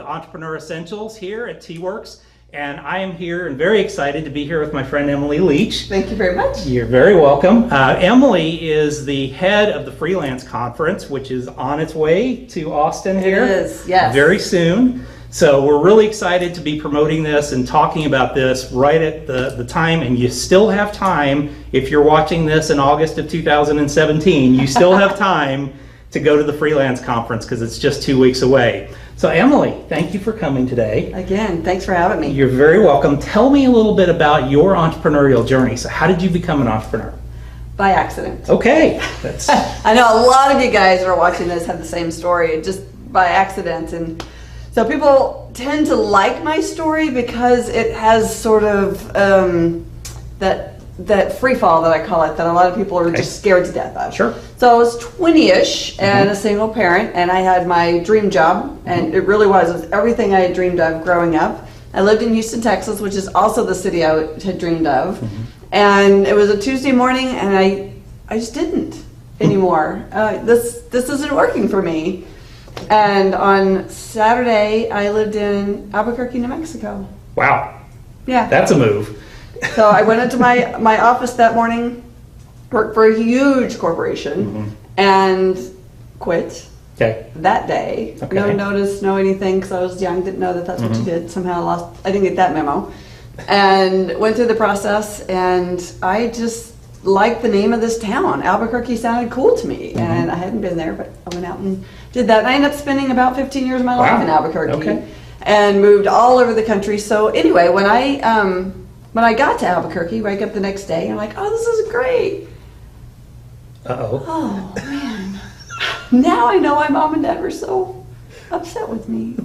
Entrepreneur Essentials here at T-Werx, and I am here and very excited to be here with my friend Emily Leach. Thank you very much. You're very welcome. Emily is the head of the Freelance Conference, which is on its way to Austin here. It is, yes. Very soon. So we're really excited to be promoting this and talking about this right at the time, and you still have time. If you're watching this in August of 2017, you still have time to go to the Freelance Conference because it's just 2 weeks away. So Emily, thank you for coming today. Again, thanks for having me. You're very welcome. Tell me a little bit about your entrepreneurial journey. So how did you become an entrepreneur? By accident. Okay. I know a lot of you guys that are watching this have the same story, just by accident. And so people tend to like my story because it has sort of that free fall that I call it, that a lot of people are just scared to death of. Sure. So I was 20-ish and a single parent, and I had my dream job, and it really was everything I had dreamed of growing up. I lived in Houston, Texas, which is also the city I had dreamed of. And it was a Tuesday morning, and I just didn't anymore. This isn't working for me. And on Saturday, I lived in Albuquerque, New Mexico. Wow. Yeah. That's a move. So I went into my office that morning, worked for a huge corporation, and quit that day. Okay. No notice, no anything, because I was young, didn't know that that's what you did. Somehow I didn't get that memo. And went through the process, and I just liked the name of this town. Albuquerque sounded cool to me, and I hadn't been there, but I went out and did that. And I ended up spending about 15 years of my life in Albuquerque, and moved all over the country. So anyway, when I got to Albuquerque, wake up the next day, I'm like, oh, this is great. Oh, man. Now I know why Mom and Dad were so upset with me.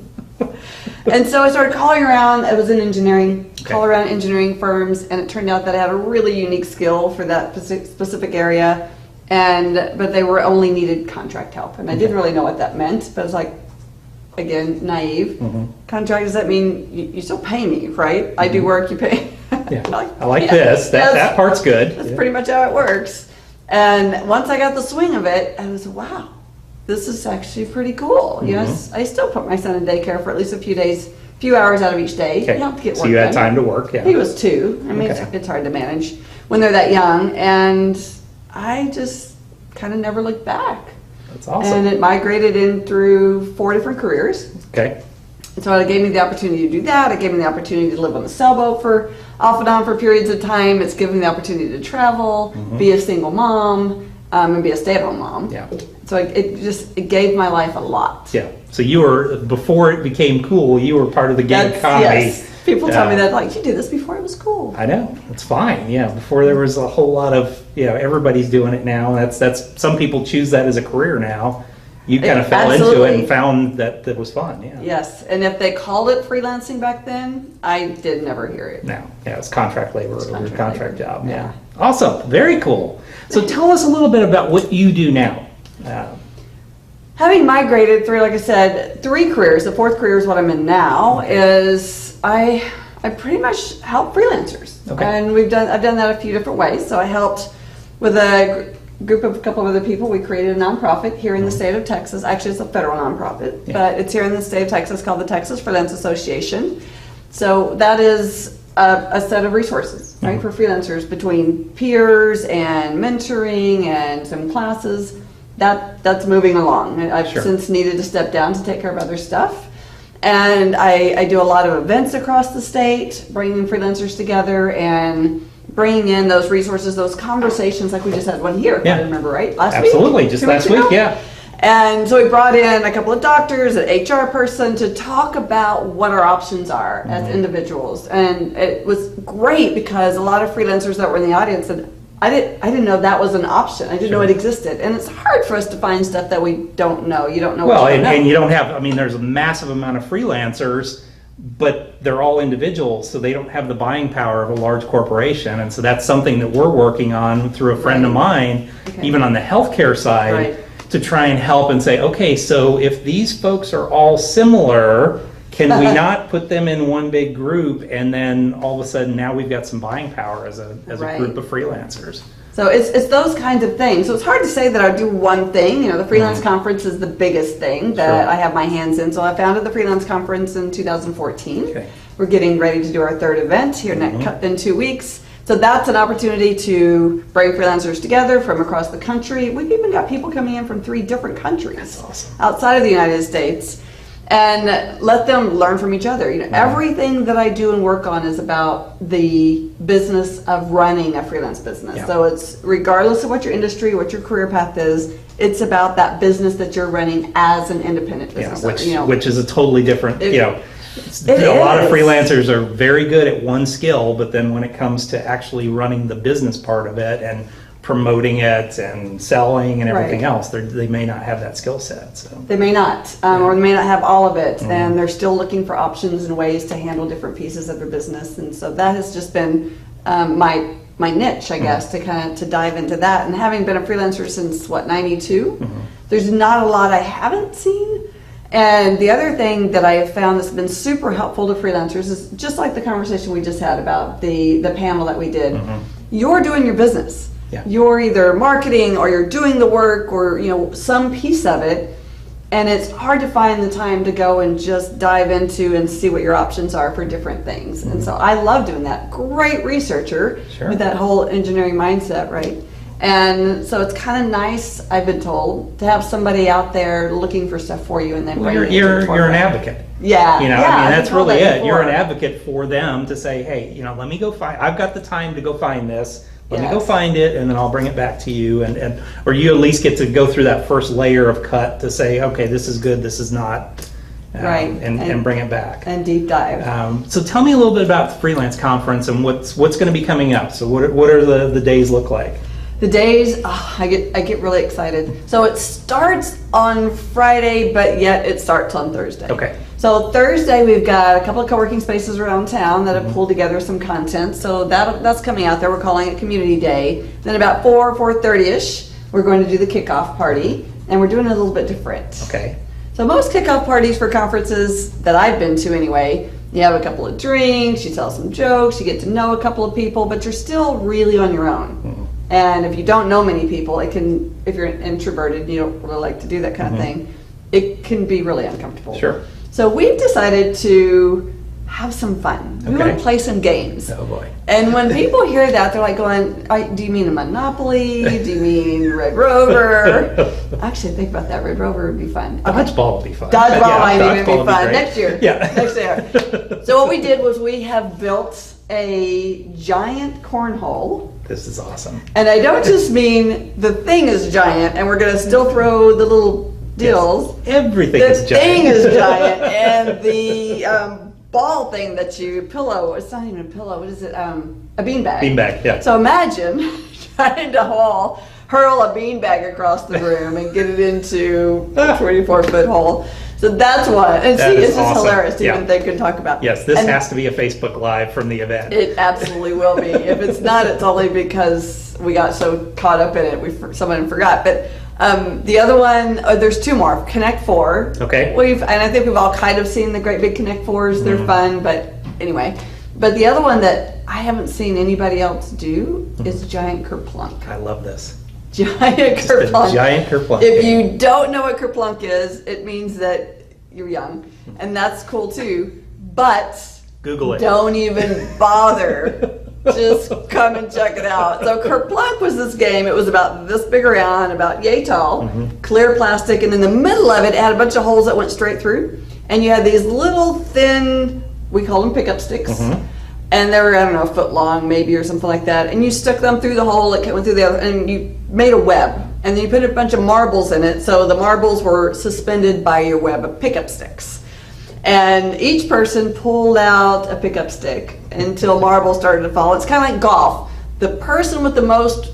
And so I started calling around. I was in engineering, call around engineering firms, and it turned out that I had a really unique skill for that specific area, but they were only needed contract help. And I didn't really know what that meant, but it's like, again, naive. Contract, does that mean you still pay me, right? I do work, you pay. Yeah. I like this. That part's good. That's pretty much how it works. And once I got the swing of it, I was, wow, this is actually pretty cool. Yes, I still put my son in daycare for at least a few hours out of each day. You have to get work so you had done. time to work, He was 2. I mean, it's hard to manage when they're that young. And I just kind of never looked back. That's awesome. And it migrated in through 4 different careers. Okay. And so it gave me the opportunity to do that. It gave me the opportunity to live on the sailboat for off and on for periods of time. It's given me the opportunity to travel, be a single mom, and be a stay-at-home mom. Yeah. So it gave my life a lot. Yeah. So you were, before it became cool, you were part of the gig economy. Yes. People tell me that, like, you did this before it was cool. I know. It's fine. Yeah. Before there was a whole lot of, everybody's doing it now. That's some people choose that as a career now. You kind of fell into it and found that it was fun. Yeah. Yes. And if they called it freelancing back then, I did never hear it. No. Yeah. It's contract labor or contract job. Yeah. Awesome. Very cool. So tell us a little bit about what you do now. Having migrated through, like I said, 3 careers, the 4th career is what I'm in now, is I pretty much help freelancers. And I've done that a few different ways. So I helped with a couple of other people. We created a nonprofit here in the state of Texas. Actually, it's a federal nonprofit, but it's here in the state of Texas called the Texas Freelance Association. So that is a set of resources, right, for freelancers, between peers and mentoring and some classes. That's moving along. I've since needed to step down to take care of other stuff. And I do a lot of events across the state, bringing freelancers together and bringing in those resources, those conversations, like we just had one here, I remember, right? Last week? Absolutely, just last week, And so we brought in a couple of doctors, an HR person, to talk about what our options are as individuals. And it was great because a lot of freelancers that were in the audience said, I didn't know that was an option. I didn't know it existed. And it's hard for us to find stuff that we don't know. You don't know what you don't know. And you don't have, I mean, there's a massive amount of freelancers, but they're all individuals, so they don't have the buying power of a large corporation. And so that's something that we're working on through a friend of mine, even on the healthcare side, to try and help and say, okay, so if these folks are all similar, can we not put them in one big group, and then all of a sudden now we've got some buying power as a group of freelancers. So it's those kinds of things. So it's hard to say that I do one thing. You know, the Freelance Conference is the biggest thing that I have my hands in. So I founded the Freelance Conference in 2014. Okay. We're getting ready to do our third event here in 2 weeks. So that's an opportunity to bring freelancers together from across the country. We've even got people coming in from 3 different countries outside of the United States, and let them learn from each other. You know, everything that I do and work on is about the business of running a freelance business. So it's regardless of what your industry, what your career path is, it's about that business that you're running as an independent business. Which is a totally different, a lot of freelancers are very good at one skill, but then when it comes to actually running the business part of it and promoting it and selling and everything else, they may not have that skill set. So they may not, or they may not have all of it, and they're still looking for options and ways to handle different pieces of their business. And so that has just been my niche, I guess, to dive into that. And having been a freelancer since '92, there's not a lot I haven't seen. And the other thing that I have found that's been super helpful to freelancers is just like the conversation we just had about the panel that we did. You're doing your business. You're either marketing or you're doing the work, or some piece of it, and it's hard to find the time to go and just dive into and see what your options are for different things. And so I love doing that. Great researcher with that whole engineering mindset, right? And so it's kind of nice, I've been told, to have somebody out there looking for stuff for you, and then you're an advocate. I mean, that's really it. You're an advocate for them to say, hey, let me go find. I've got the time to go find this. Let me go find it, and then I'll bring it back to you, or you at least get to go through that first layer of cut to say, okay, this is good, this is not, and bring it back. And deep dive. So tell me a little bit about the Freelance Conference and what's going to be coming up. So what are the days look like? The days, I get really excited. So it starts on Friday, but yet it starts on Thursday. Okay. So Thursday we've got a couple of co-working spaces around town that have pulled together some content. So that's coming out there. We're calling it Community Day. Then about 4:30ish, we're going to do the kickoff party, and we're doing it a little bit different. Okay. So most kickoff parties for conferences that I've been to anyway, you have a couple of drinks, you tell some jokes, you get to know a couple of people, but you're still really on your own. And if you don't know many people, it can, if you're introverted, you don't really like to do that kind of thing, it can be really uncomfortable. Sure. So we've decided to have some fun. We want to play some games. Oh boy. And when people hear that, they're like going, do you mean a Monopoly? Do you mean Red Rover? Actually, think about that. Red Rover would be fun. Dodgeball would be fun. Dodgeball might even be fun. Next year. Next year. So what we did was we have built a giant cornhole. This is awesome. And I don't just mean the thing is giant and we're going to still throw the little deals. Yes, everything is giant. The thing is giant, and the ball thing that you pillow, it's not even a pillow, what is it? A beanbag. Beanbag, yeah. So imagine trying to hurl a beanbag across the room and get it into a 24-foot hole. So that's what, and see, it's just hilarious to even think and talk about. Yes, this has to be a Facebook Live from the event. It absolutely will be. If it's not, it's only because we got so caught up in it, someone forgot. But the other one, there's 2 more. Connect 4. Okay. And I think we've all kind of seen the great big Connect 4s. They're fun, but anyway. But the other one that I haven't seen anybody else do is Giant Kerplunk. I love this. Giant Kerplunk. Giant Kerplunk. If you don't know what Kerplunk is, it means that you're young, and that's cool too. But Google it. Don't even bother. Just come and check it out. So Kerplunk was this game. It was about this big around, about yay tall, clear plastic, and in the middle of it, it had a bunch of holes that went straight through, and you had these little thin, we call them pickup sticks. And they were, I don't know, a foot long maybe or something like that. And you stuck them through the hole, it went through the other, and you made a web. And then you put a bunch of marbles in it, so the marbles were suspended by your web of pickup sticks. And each person pulled out a pickup stick until marbles started to fall. It's kind of like golf. The person with the most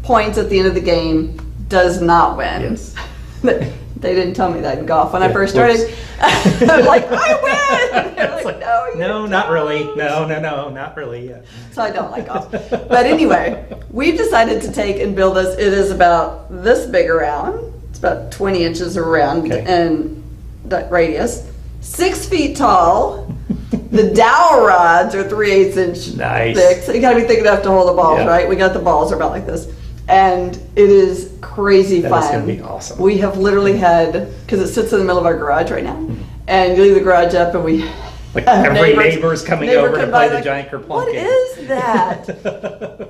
points at the end of the game does not win. Yes. They didn't tell me that in golf when I first started. I was like, I win! They're like, no. No, not really. No, not really. Yeah. So I don't like golf. But anyway, we've decided to take and build this. It is about this big around. It's about 20 inches around and that radius. 6 feet tall. The dowel rods are 3/8 inch thick. So you gotta be thick enough to hold the balls, right? We got the balls are about like this. And it is crazy fun. That's gonna be awesome. We have literally had, because it sits in the middle of our garage right now, and you leave the garage up and we like every neighbor's coming over to play the giant kerplunk What game. is that?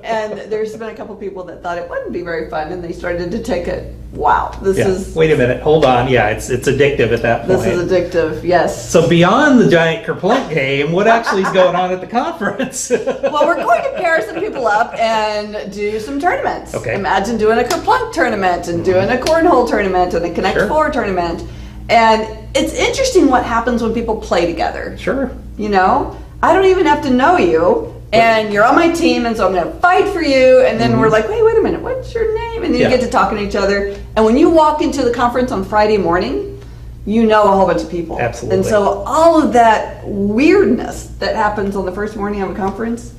And there's been a couple people that thought it wouldn't be very fun, and they started to take it. Wow, this is. Wait a minute, hold on. Yeah, it's addictive at that point. This is addictive, yes. So beyond the giant kerplunk game, what actually is going on at the conference? Well, we're going to pair some people up and do some tournaments. Okay. Imagine doing a kerplunk tournament and doing a cornhole tournament and a Connect Four tournament. And it's interesting what happens when people play together. Sure. You know, I don't even have to know you, and you're on my team, and so I'm going to fight for you. And then we're like, wait a minute, what's your name? And then you get to talking to each other. And when you walk into the conference on Friday morning, you know a whole bunch of people. Absolutely. And so all of that weirdness that happens on the first morning of a conference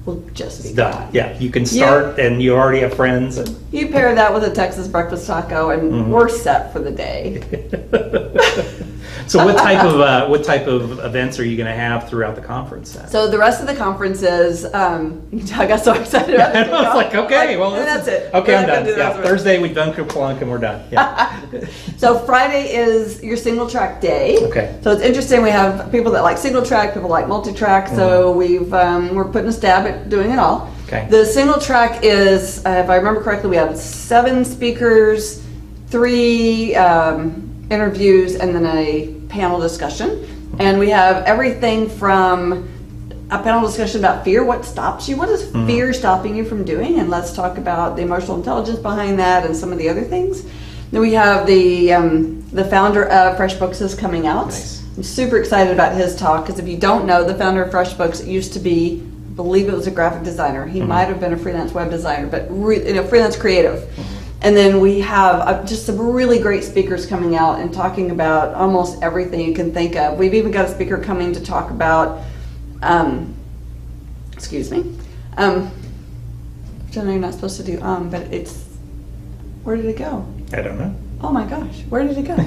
will just be done. gone. Yeah, you can start and you already have friends. And You pair that with a Texas breakfast taco, and we're set for the day. So what type of events are you going to have throughout the conference then? So the rest of the conference is, I got so excited about it. I was like, okay, well, that's it. Okay, I'm done. Do the Yeah, rest of it. Thursday we've done kerplunk and we're done. Yeah. So Friday is your single track day. Okay. So it's interesting. We have people that like single track, people like multi track. So we're putting a stab at doing it all. Okay. The single track is, if I remember correctly, we have 7 speakers, 3 interviews, and then a panel discussion. And we have everything from a panel discussion about fear. What stops you? What is fear stopping you from doing? And let's talk about the emotional intelligence behind that and some of the other things. Then we have the founder of FreshBooks is coming out. Nice. I'm super excited about his talk, because if you don't know, the founder of FreshBooks used to be, I believe it was a graphic designer. He might have been a freelance web designer, but freelance creative. And then we have just some really great speakers coming out and talking about almost everything you can think of. We've even got a speaker coming to talk about, excuse me, which I know you're not supposed to do, but it's, where did it go? I don't know. Oh my gosh, where did it go?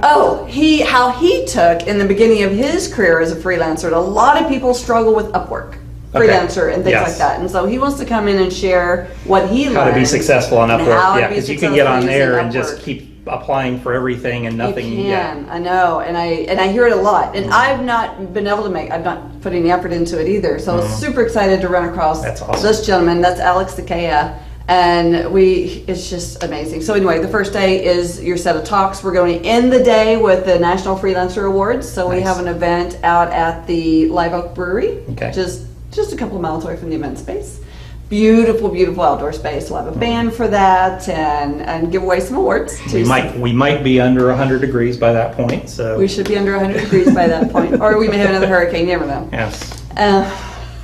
Oh, how he took in the beginning of his career as a freelancer. And a lot of people struggle with Upwork, freelancer, and things like that. And so he wants to come in and share what he learned. How to be successful on Upwork. Yeah, because you can get on there and Upwork. just keep applying for everything and nothing. You can, I know, and I hear it a lot. And I've not been able to I've not put any effort into it either. So I was super excited to run across this gentleman. That's Alex Sakaya. And it's just amazing. So anyway, the first day is your set of talks. We're going to end the day with the National Freelancer Awards. So we have an event out at the Live Oak Brewery, just a couple of miles away from the event space. Beautiful, beautiful outdoor space. We'll have a band for that and give away some awards. We might be under 100 degrees by that point. So we should be under 100 degrees by that point, or we may have another hurricane. You never know. Yes.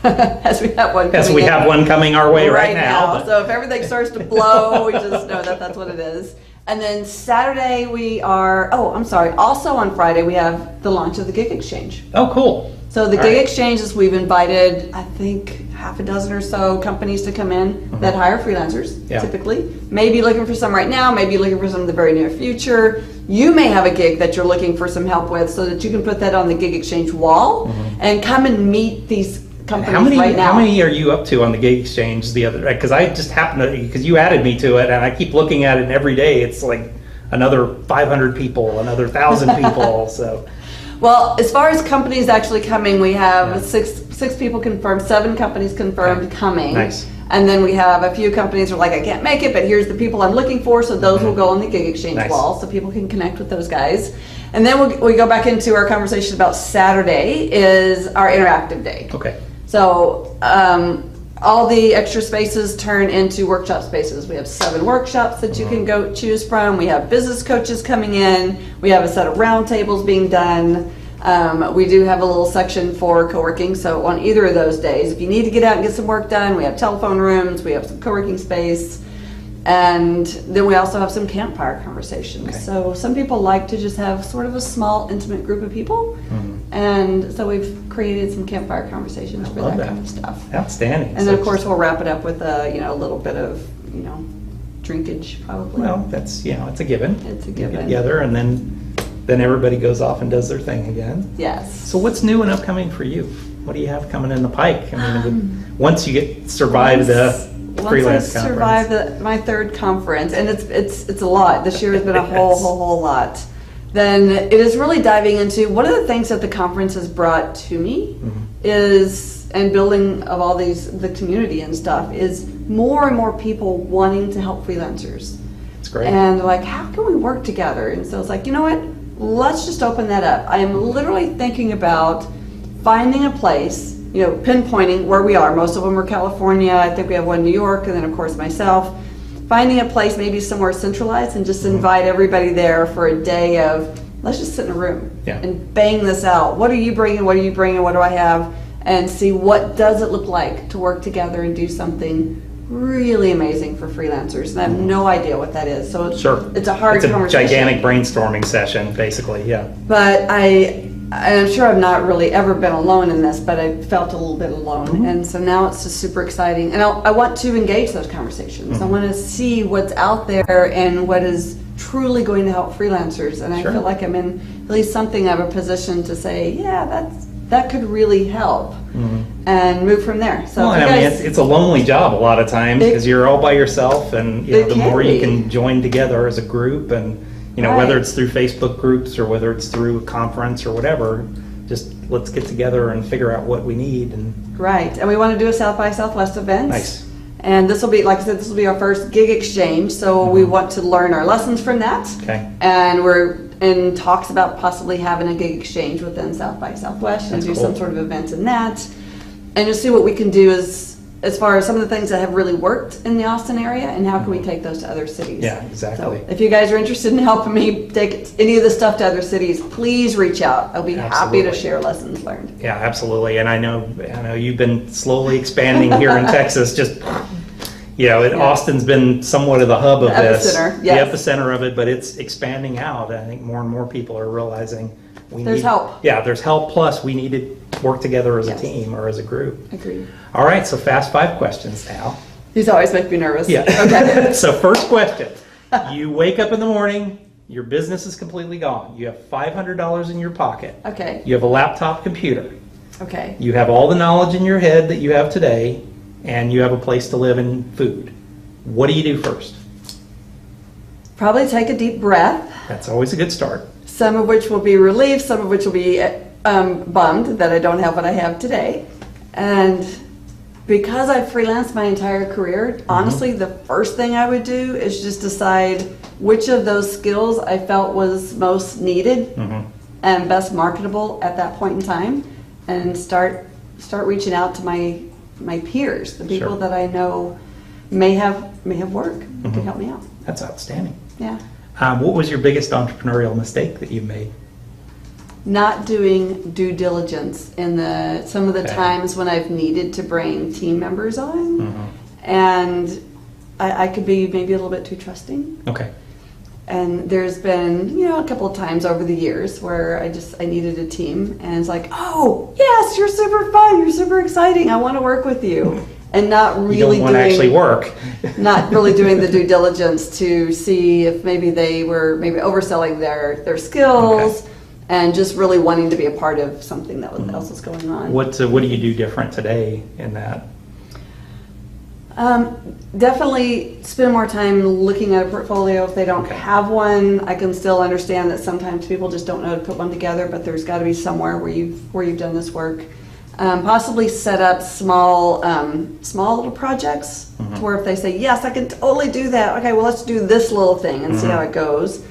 As we have one coming have one coming our way right now. So if everything starts to blow, we just know that that's what it is. And then Saturday we are, also on Friday we have the launch of the Gig Exchange. Oh, cool. So the Gig Exchange is, we've invited, I think, half a dozen or so companies to come in that hire freelancers, typically. Maybe looking for some right now, maybe looking for some in the very near future. You may have a gig that you're looking for some help with, so that you can put that on the Gig Exchange wall and come and meet these companies right now. How many are you up to on the Gig Exchange the other day? Because I just happened to, because you added me to it, and I keep looking at it, and every day it's like another 500 people, another 1,000 people. So, well, as far as companies actually coming, we have six people confirmed, 7 companies confirmed coming. Nice. And then we have a few companies who are like, I can't make it, but here's the people I'm looking for. So those will go on the Gig Exchange wall, so people can connect with those guys. And then we go back into our conversation about Saturday is our interactive day. Okay. So all the extra spaces turn into workshop spaces. We have 7 workshops that you can go choose from. We have business coaches coming in. We have a set of roundtables being done. We do have a little section for co-working. So on either of those days, if you need to get out and get some work done, we have telephone rooms, we have some co-working space. And then we also have some campfire conversations. So some people like to just have sort of a small, intimate group of people. And so we've created some campfire conversations for that kind of stuff. Outstanding. And then of course we'll wrap it up with a little bit of drinkage probably. Well, that's it's a given. It's a You given. get together, and then everybody goes off and does their thing again. Yes. So what's new and upcoming for you? What do you have coming in the pike? I mean, once you survive the Freelance Conference. Once I survive my third conference, and it's a lot. This year has been a whole lot. Then it is really diving into one of the things that the conference has brought to me is, and building of all the community and stuff, is more and more people wanting to help freelancers. It's great. And like, how can we work together? And so it's like, you know what? Let's just open that up. I am literally thinking about finding a place, pinpointing where we are. Most of them are California. I think we have one in New York, and then of course myself. Finding a place maybe somewhere centralized and just invite everybody there for a day of, let's just sit in a room and bang this out. What are you bringing? What are you bringing? What do I have? And see what does it look like to work together and do something really amazing for freelancers. And I have no idea what that is. So it's a hard conversation. It's a gigantic brainstorming session, basically, yeah. But I'm sure I've not really ever been alone in this, but I felt a little bit alone. And so now it's just super exciting. And I want to engage those conversations. I want to see what's out there and what is truly going to help freelancers. And I feel like I'm in at least something of a position to say, yeah, that could really help, and move from there. So it's a lonely job a lot of times because you're all by yourself, and the more you can join together as a group, and whether it's through Facebook groups or whether it's through a conference or whatever, just let's get together and figure out what we need. And we want to do a South by Southwest event. Nice. And this will be, like I said, this will be our first gig exchange, so we want to learn our lessons from that. Okay. And we're in talks about possibly having a gig exchange within South by Southwest and do some sort of event in that. And just see what we can do as far as some of the things that have really worked in the Austin area, and how can we take those to other cities. Yeah, exactly. So if you guys are interested in helping me take any of this stuff to other cities, please reach out. I'll be happy to share lessons learned. Yeah, absolutely. And I know you've been slowly expanding here in Texas. Just Austin's been somewhat of the hub of this, the epicenter of it, but it's expanding out. I think more and more people are realizing there's help. Yeah, there's help. Plus, we need to work together as a team or as a group. Agreed. All right, so fast 5 questions now. These always make me nervous. Yeah. Okay. So first question: you wake up in the morning, your business is completely gone. You have $500 in your pocket. Okay. You have a laptop computer. Okay. You have all the knowledge in your head that you have today, and you have a place to live and food. What do you do first? Probably take a deep breath. That's always a good start. Some of which will be relief, some of which will be bummed that I don't have what I have today. And because I've freelanced my entire career, honestly, the first thing I would do is just decide which of those skills I felt was most needed and best marketable at that point in time, and start reaching out to my peers, the people that I know may have work that could help me out. That's outstanding. Yeah. What was your biggest entrepreneurial mistake that you made? Not doing due diligence in some of the times when I've needed to bring team members on, and I could be maybe a little bit too trusting. Okay. And there's been a couple of times over the years where I needed a team, and it's like, oh yes, you're super fun, you're super exciting, I want to work with you. And not really not really doing the due diligence to see if maybe they were overselling their skills, and just really wanting to be a part of something that else was going on. What do you do different today in that? Definitely spend more time looking at a portfolio. If they don't have one, I can still understand that sometimes people just don't know to put one together, but there's got to be somewhere where you've done this work. Possibly set up small little projects to where if they say, yes, I can totally do that. Okay, well, let's do this little thing and see how it goes.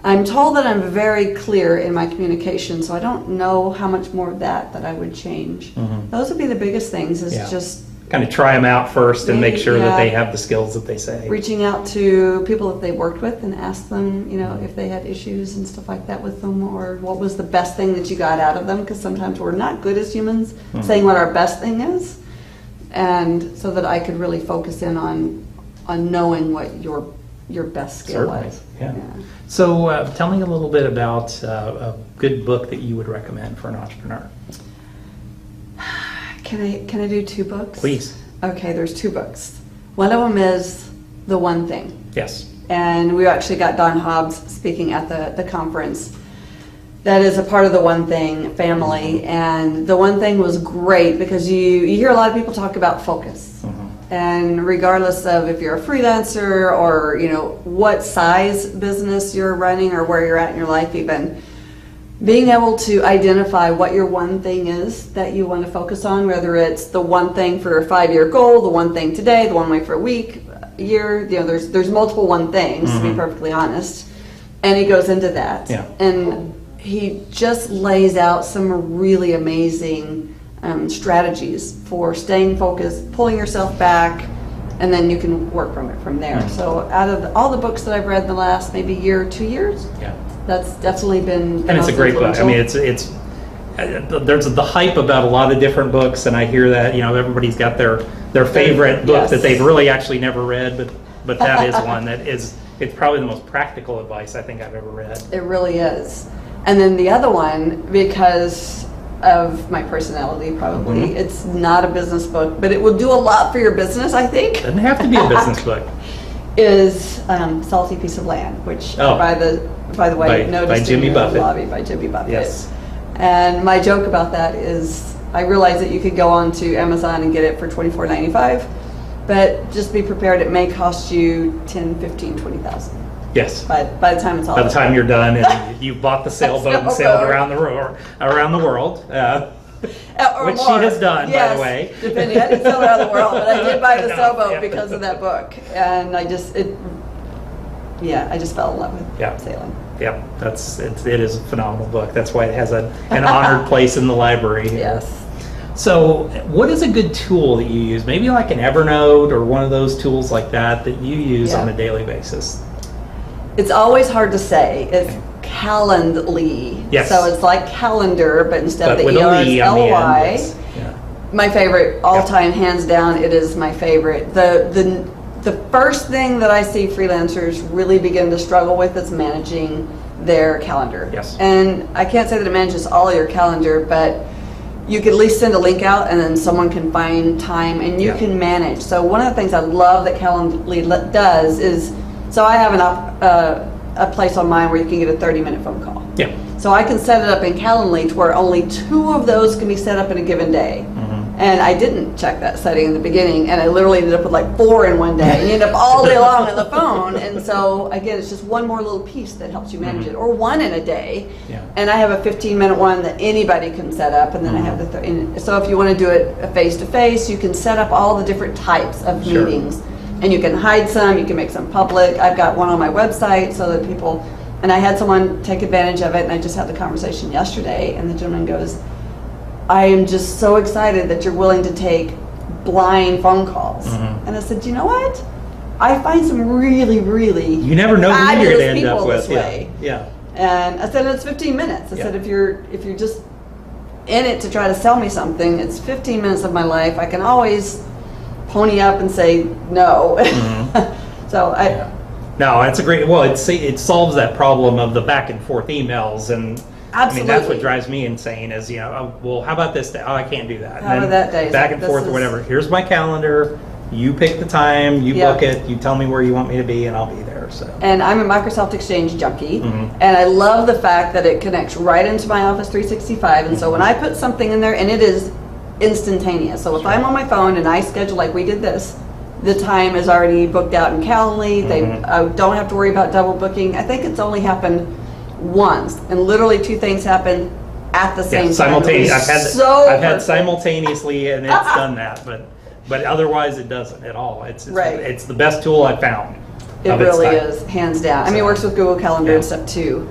I'm told that I'm very clear in my communication, so I don't know how much more of that I would change. Those would be the biggest things, is just kind of try them out first and make sure that they have the skills that they say. Reaching out to people that they worked with and ask them, if they had issues and stuff like that with them, or what was the best thing that you got out of them, because sometimes we're not good as humans saying what our best thing is, and so that I could really focus in on knowing what your your best skill Certainly, is. yeah. So tell me a little bit about a good book that you would recommend for an entrepreneur. Can I do 2 books? Please. Okay, there's 2 books. One of them is The One Thing. Yes. And we actually got Don Hobbs speaking at the conference. That is a part of the One Thing family, and the One Thing was great because you hear a lot of people talk about focus. And regardless of if you're a freelancer or what size business you're running or where you're at in your life even, being able to identify what your one thing is that you want to focus on, whether it's the one thing for a 5-year goal, the one thing today, the one way for a week, a year, there's multiple one things, to be perfectly honest. And he goes into that. Yeah. And he just lays out some really amazing strategies for staying focused, pulling yourself back, and then you can work from there. So out of all the books that I've read in the last maybe year, 2 years, that's definitely been and it's a great book. I mean, it's there's the hype about a lot of different books, and I hear that everybody's got their favorite book that they've really actually never read, but that is one that it's probably the most practical advice I think I've ever read. It really is. And then the other one, because of my personality probably, it's not a business book, but it will do a lot for your business, I think. Doesn't have to be a business book. Is Salty Piece of Land, which by the way, noticed by Jimmy in Buffett. the lobby by Jimmy Buffett. Yes. And my joke about that is I realize that you could go on to Amazon and get it for $24.95, but just be prepared, it may cost you $10,000, $15,000, $20,000. Yes. By the time it's all By the time over. you're done and you've bought the sailboat and sailed around the world, which she has done, by the way. Depending, I didn't sail around the world, but I did buy the sailboat because of that book, and I just fell in love with sailing. Yep, it is a phenomenal book. That's why it has an honored place in the library. Yes. So what is a good tool that you use? Maybe like an Evernote or one of those tools like that you use on a daily basis? It's always hard to say. It's Calendly. Yes. So it's like calendar, but instead of the with E-R, a it's L-Y. L-Y. Yes. Yeah. My favorite, all time, hands down, it is my favorite. The first thing that I see freelancers really begin to struggle with is managing their calendar. Yes. And I can't say that it manages all of your calendar, but you could at least send a link out and then someone can find time and you can manage. So one of the things I love that Calendly does is, so I have a place on mine where you can get a 30-minute phone call. Yeah. So I can set it up in Calendly to where only 2 of those can be set up in a given day. And I didn't check that setting in the beginning, and I literally ended up with like 4 in one day. And you end up all day long on the phone. And so, again, it's just one more little piece that helps you manage it, or 1 in a day. Yeah. And I have a 15-minute one that anybody can set up, and then I have the so if you want to do it face-to-face, you can set up all the different types of meetings. And you can hide some, you can make some public. I've got one on my website so that people, and I had someone take advantage of it, and I just had the conversation yesterday, and the gentleman goes, I am just so excited that you're willing to take blind phone calls. And I said, you know what? I find some really, really you never know who you're going to end up with. This way. Yeah. And I said, it's 15 minutes. I said, if you're just in it to try to sell me something, it's 15 minutes of my life. I can always pony up and say no. So No, it's a great. Well, it solves that problem of the back and forth emails, and absolutely. I mean that's what drives me insane. Is well, how about this day? Oh, I can't do that. How about that day? Back and forth or whatever. Here's my calendar. You pick the time. You book it. You tell me where you want me to be, and I'll be there. So. And I'm a Microsoft Exchange junkie, and I love the fact that it connects right into my Office 365. And so when I put something in there, and it is instantaneous. So if I'm on my phone and I schedule like we did this, the time is already booked out in Calendly. They don't have to worry about double booking. I think it's only happened once, and literally 2 things happened at the same time. Simultaneous. I've had simultaneously, and it's done that, but otherwise it doesn't at all. It's the best tool I've found. It really is, hands down. I mean, it works with Google Calendar and stuff too.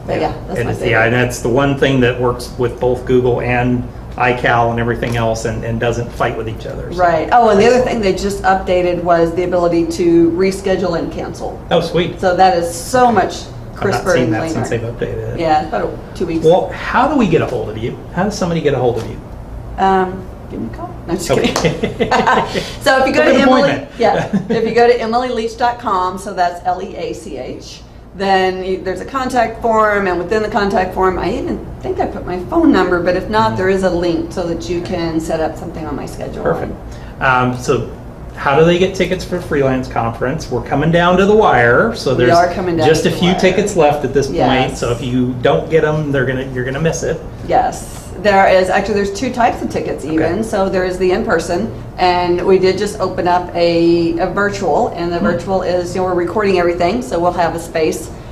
But that's my favorite. Yeah, and that's the one thing that works with both Google and iCal and everything else, and doesn't fight with each other. So. Right. Oh, and the other thing they just updated was the ability to reschedule and cancel. Oh, sweet. So that is so much crisper and cleaner. I've not seen that since they've updated it. Yeah, about 2 weeks. Well, how do we get a hold of you? How does somebody get a hold of you? give me a call. No, I'm just Okay. kidding. So if you go Book to an Emily, appointment. if you go to emilyleach.com, so that's Leach, then there's a contact form, and within the contact form, I even think I put my phone number, but if not, there is a link so that you can set up something on my schedule. Perfect. So how do they get tickets for Freelance Conference? We're coming down to the wire, so We there's are coming down just to a the few wire. tickets left at this point. Yes. So if you don't get them, you're gonna miss it. Yes, there's two types of tickets even. Okay. So there is the in-person, and we did just open up a virtual, and the virtual is, we're recording everything, so we'll have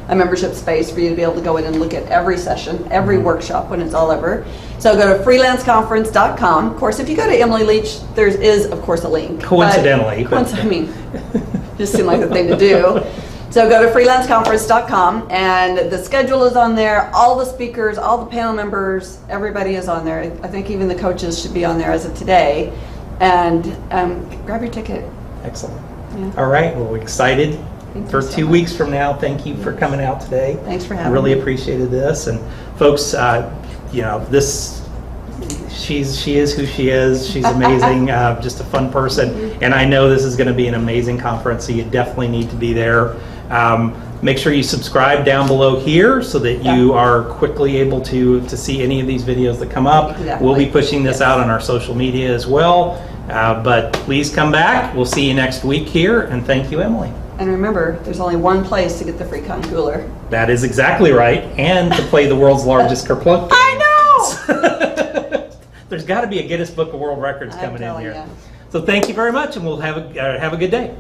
a membership space for you to be able to go in and look at every session, every workshop when it's all over. So go to freelanceconference.com. Of course, if you go to Emily Leach, there is of course a link. Coincidentally. I mean, just seemed like the thing to do. So go to freelanceconference.com, and the schedule is on there. All the speakers, all the panel members, everybody is on there. I think even the coaches should be on there as of today. And grab your ticket. Excellent. Yeah. All right. Well, excited Thank for you so 2 much. weeks from now. Thank you for coming out today. Thanks for having Really me. appreciated this. And folks, she is who she is. She's amazing, just a fun person. And I know this is going to be an amazing conference, so you definitely need to be there. Make sure you subscribe down below here so that you are quickly able to see any of these videos that come up. Exactly. We'll be pushing this out on our social media as well. But please come back. We'll see you next week here. And thank you, Emily. And remember, there's only one place to get the free con cooler. That is exactly right. And to play the world's largest kerplunk. I know! There's got to be a Guinness Book of World Records I'm coming in telling here. ya. So thank you very much, and we'll have a good day.